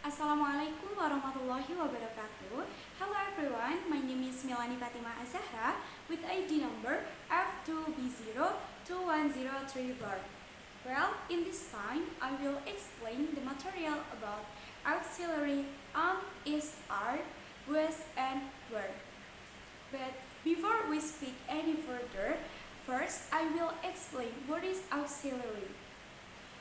Assalamualaikum warahmatullahi wabarakatuh. Hello everyone, my name is Milani Fatima Azahra with ID number F2B021034. Well, in this time, I will explain the material about auxiliary is, are, was, and were. But before we speak any further, first I will explain what is auxiliary.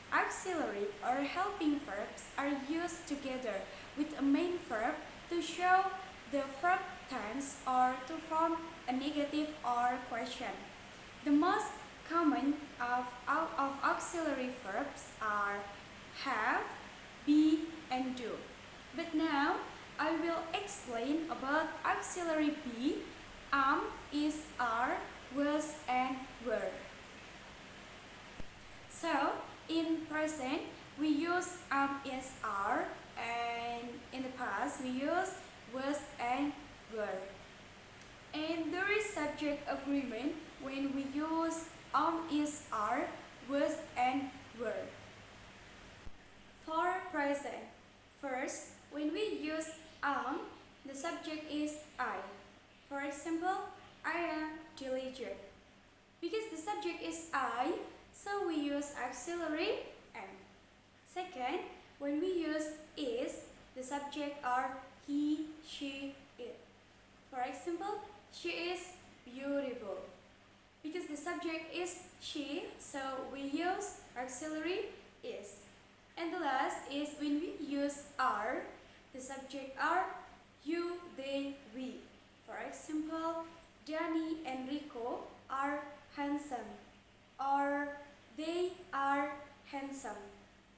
Auxiliary or helping verbs are used together with a main verb to show the verb tense or to form a negative or question. The most common of auxiliary verbs are have, be, and do. But now I will explain about auxiliary be, is, are, was, and were. So, in present, we use is, are, and in the past, we use was and were. And there is subject agreement when we use is, are, was, and were. For present, first, when we use the subject is I. For example, I am diligent. Because the subject is I, so we use auxiliary am. Second, when we use is, the subject are he, she, it. For example, she is beautiful. Because the subject is she, so we use auxiliary is. And the last is when we use are, the subject are you, they, we. For example, Danny and Rico are handsome, or they are handsome.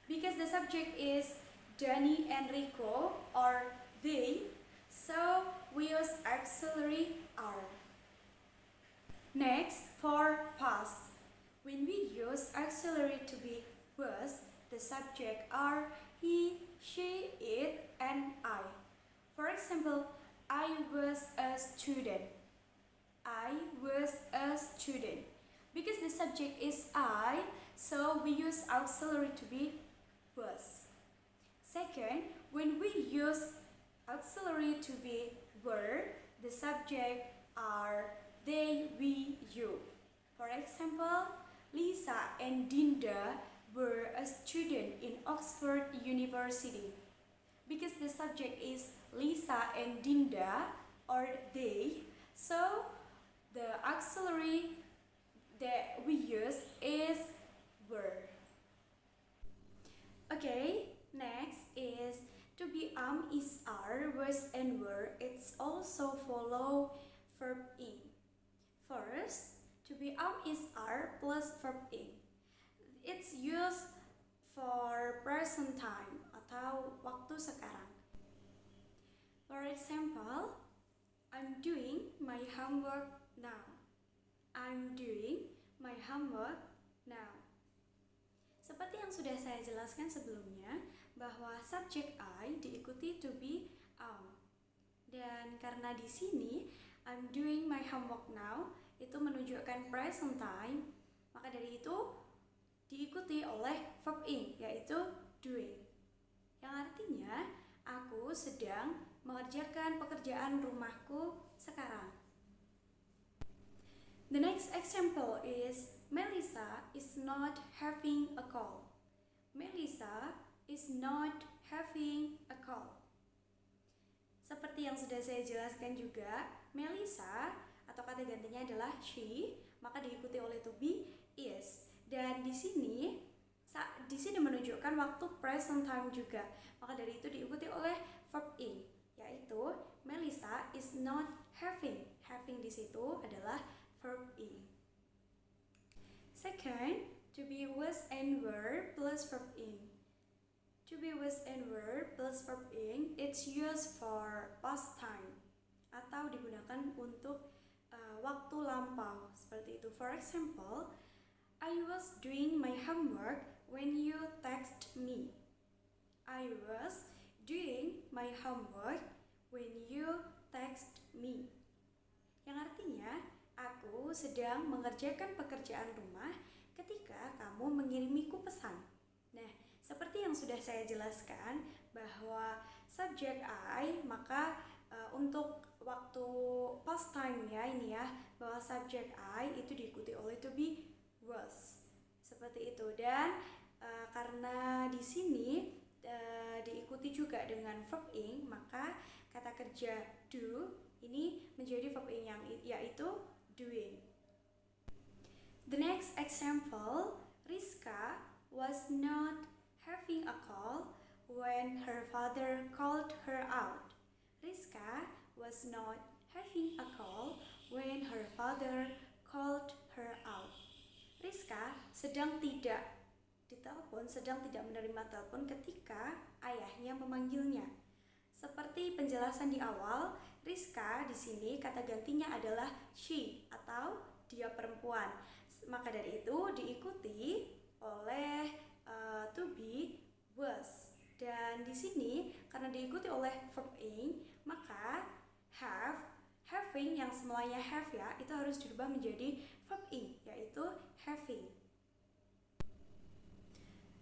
Because the subject is Danny and Rico or they, so we use auxiliary are. Next, for past. When we use auxiliary to be was, the subject are he, she, it, and I. For example, I was a student. I was a student. Because the subject is I, so we use auxiliary to be was. Second, when we use auxiliary to be were, the subject are they, we, you. For example, Lisa and Dinda were a student in Oxford University. Because the subject is Lisa and Dinda or they, so the auxiliary that we use is were. Okay, next is to be is, are, was, and were. It's also follow verb in. First, to be is, are plus verb in. It's used for present time atau waktu sekarang. For example, I'm doing my homework now. I'm doing my homework now. Seperti yang sudah saya jelaskan sebelumnya, bahwa subjek I diikuti to be am. Dan karena di sini I'm doing my homework now itu menunjukkan present time, maka dari itu diikuti oleh verb in, yaitu doing. Yang artinya aku sedang mengerjakan pekerjaan rumahku sekarang. The next example is Melissa is not having a call. Melissa is not having a call. Seperti yang sudah saya jelaskan juga, Melissa atau kata gantinya adalah she, maka diikuti oleh to be is. Dan di sini menunjukkan waktu present time juga. Maka dari itu diikuti oleh verb in, yaitu Melissa is not having. Having di situ adalah verb in. Second, to be was and were plus verb in. To be was and were plus verb in, it's used for past time atau digunakan untuk waktu lampau seperti itu. For example, I was doing my homework when you text me. I was doing my homework when you text me. Yang artinya, aku sedang mengerjakan pekerjaan rumah ketika kamu mengirimiku pesan. Nah, Seperti yang sudah saya jelaskan bahwa subjek I, maka untuk waktu past time ya ini ya, bahwa subjek I itu diikuti oleh to be was. Seperti itu. Dan karena di sini diikuti juga dengan verb ing, maka kata kerja do ini menjadi verb ing yang yaitu doing. The next example, Rizka was not having a call when her father called her out. Rizka was not having a call when her father called her out. Rizka sedang tidak ditelepon, sedang tidak menerima telepon ketika ayahnya memanggilnya. Seperti penjelasan di awal, Rizka di sini kata gantinya adalah she atau dia perempuan. Maka dari itu diikuti oleh to be was. Dan di sini karena diikuti oleh verb ing, maka having yang semuanya have ya, itu harus dirubah menjadi verb ing, yaitu having.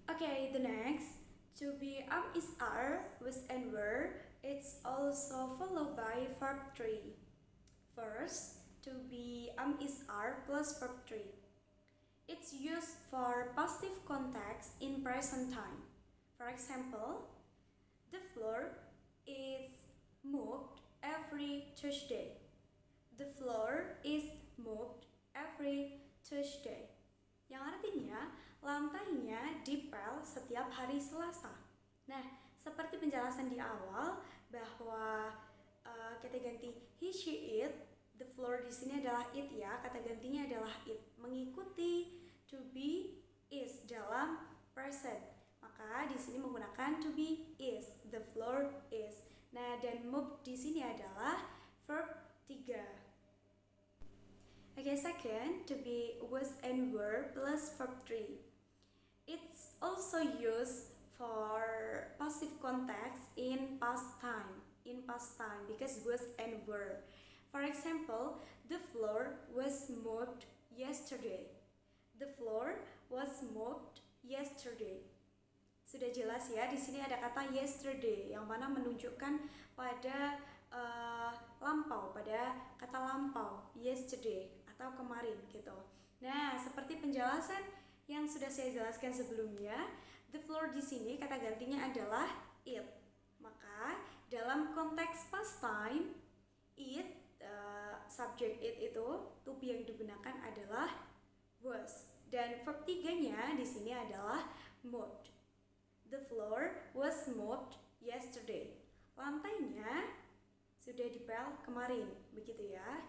Okay, the next, to be is are, was and were, it's also followed by verb 3. First, to be is are plus verb 3. It's used for positive context in present time. For example, the floor is moved every Tuesday. The floor is moved every Tuesday. Yang artinya lantainya dipel setiap hari Selasa. Nah, seperti penjelasan di awal bahwa kata ganti he, she, it, the floor di sini adalah it ya, kata gantinya adalah it, mengikuti to be is dalam present. Maka di sini menggunakan to be is, the floor is. Nah, dan moved di sini adalah verb 3. Okay, second, to be was and were plus verb 3. It's also used for passive context in past time. Because was and were. For example, the floor was moved yesterday. The floor was moved yesterday. Sudah jelas ya, di sini ada kata yesterday yang mana menunjukkan pada lampau, pada kata lampau, yesterday atau kemarin gitu. Nah, seperti penjelasan yang sudah saya jelaskan sebelumnya, the floor di sini kata gantinya adalah it. Maka dalam konteks past time, it, subject it itu, to be yang digunakan adalah was. Dan verb 3-nya di sini adalah moved. The floor was moved yesterday. Lantainya sudah dipel kemarin, begitu ya.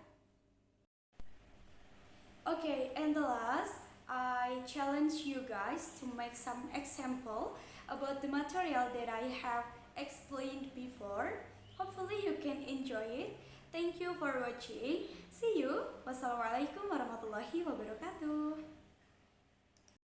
Okay, and the last, I challenge you guys to make some example about the material that I have explained before. Hopefully you can enjoy it. Thank you for watching. See you. Wassalamualaikum warahmatullahi wabarakatuh.